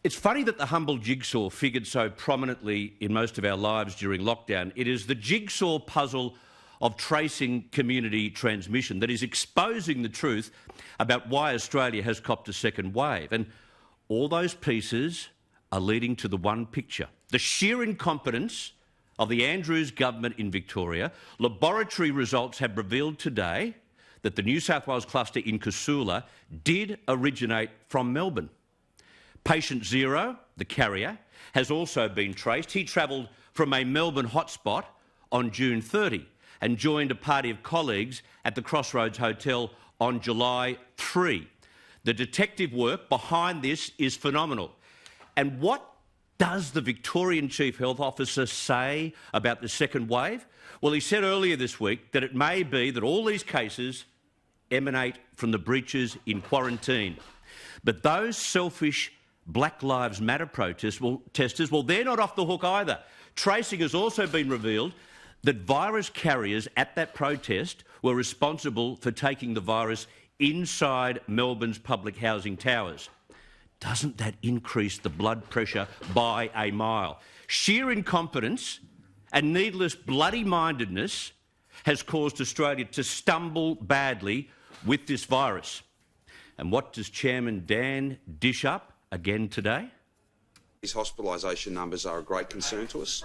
It's funny that the humble jigsaw figured so prominently in most of our lives during lockdown. It is the jigsaw puzzle of tracing community transmission that is exposing the truth about why Australia has copped a second wave. And all those pieces are leading to the one picture: the sheer incompetence of the Andrews government in Victoria. Laboratory results have revealed today that the New South Wales cluster in Casula did originate from Melbourne. Patient Zero, the carrier, has also been traced. He travelled from a Melbourne hotspot on June 30 and joined a party of colleagues at the Crossroads Hotel on July 3. The detective work behind this is phenomenal. And what does the Victorian Chief Health Officer say about the second wave? Well, he said earlier this week that it may be that all these cases emanate from the breaches in quarantine. But those selfish Black Lives Matter protesters, well, they're not off the hook either. Tracing has also been revealed that virus carriers at that protest were responsible for taking the virus inside Melbourne's public housing towers. Doesn't that increase the blood pressure by a mile? Sheer incompetence and needless bloody-mindedness has caused Australia to stumble badly with this virus. And what does Chairman Dan dish up again today? These hospitalisation numbers are a great concern to us.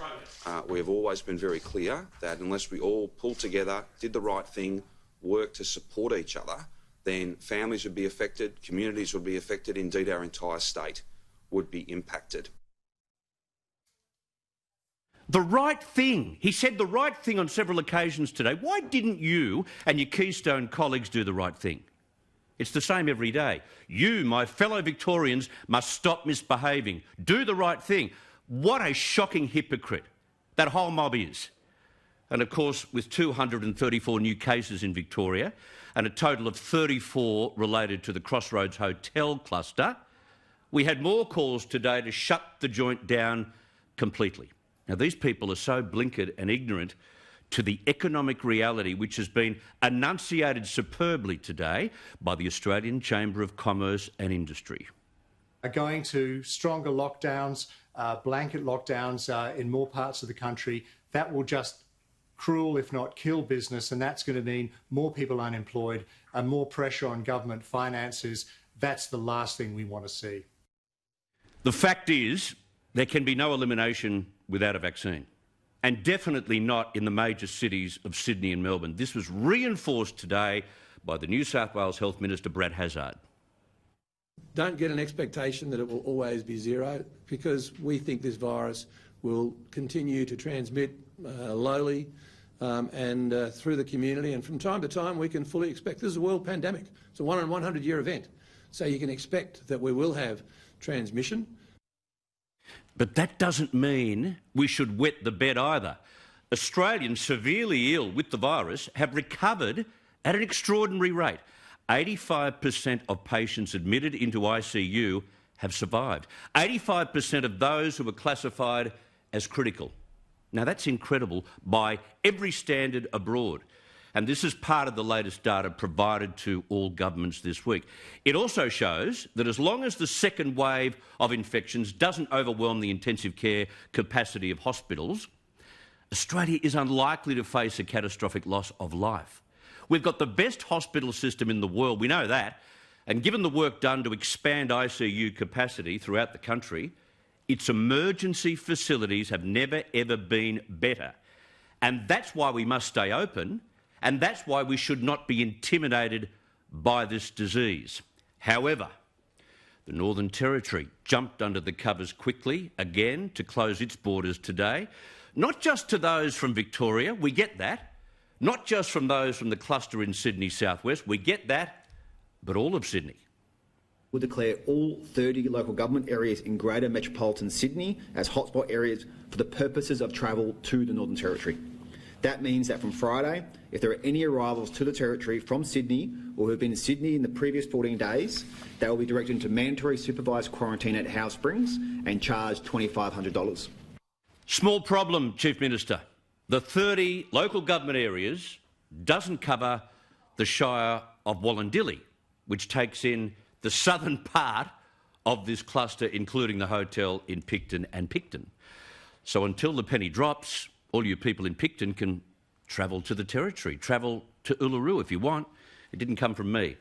We have always been very clear that unless we all pull together, did the right thing, work to support each other, then families would be affected, communities would be affected, indeed our entire state would be impacted. The right thing. He said the right thing on several occasions today. Why didn't you and your Keystone colleagues do the right thing? It's the same every day. You, my fellow Victorians, must stop misbehaving. Do the right thing. What a shocking hypocrite that whole mob is. And of course, with 234 new cases in Victoria and a total of 34 related to the Crossroads Hotel cluster, we had more calls today to shut the joint down completely. Now, these people are so blinkered and ignorant to the economic reality which has been enunciated superbly today by the Australian Chamber of Commerce and Industry. Are going to stronger lockdowns, blanket lockdowns in more parts of the country. That will just cruel, if not kill, business, and that's going to mean more people unemployed and more pressure on government finances. That's the last thing we want to see. The fact is, there can be no elimination without a vaccine, and definitely not in the major cities of Sydney and Melbourne. This was reinforced today by the New South Wales Health Minister, Brad Hazzard. Don't get an expectation that it will always be zero, because we think this virus will continue to transmit lowly and through the community. And from time to time, we can fully expect this is a world pandemic. It's a 1 in 100-year event. So you can expect that we will have transmission. But that doesn't mean we should wet the bed either. Australians severely ill with the virus have recovered at an extraordinary rate. 85% of patients admitted into ICU have survived. 85% of those who were classified as critical. Now, that's incredible by every standard abroad. And this is part of the latest data provided to all governments this week. It also shows that as long as the second wave of infections doesn't overwhelm the intensive care capacity of hospitals, Australia is unlikely to face a catastrophic loss of life. We've got the best hospital system in the world, we know that, and given the work done to expand ICU capacity throughout the country, its emergency facilities have never, ever been better. And that's why we must stay open, and that's why we should not be intimidated by this disease. However, the Northern Territory jumped under the covers quickly, again, to close its borders today. Not just to those from Victoria, we get that. Not just from those from the cluster in Sydney southwest, we get that, but all of Sydney. We'll declare all 30 local government areas in Greater Metropolitan Sydney as hotspot areas for the purposes of travel to the Northern Territory. That means that from Friday, if there are any arrivals to the Territory from Sydney or who have been in Sydney in the previous 14 days, they will be directed into mandatory supervised quarantine at Howe Springs and charged $2,500. Small problem, Chief Minister. The 30 local government areas doesn't cover the Shire of Wallandilly, which takes in the southern part of this cluster, including the hotel in Picton and Picton. So until the penny drops, all you people in Picton can travel to the Territory, travel to Uluru if you want. It didn't come from me.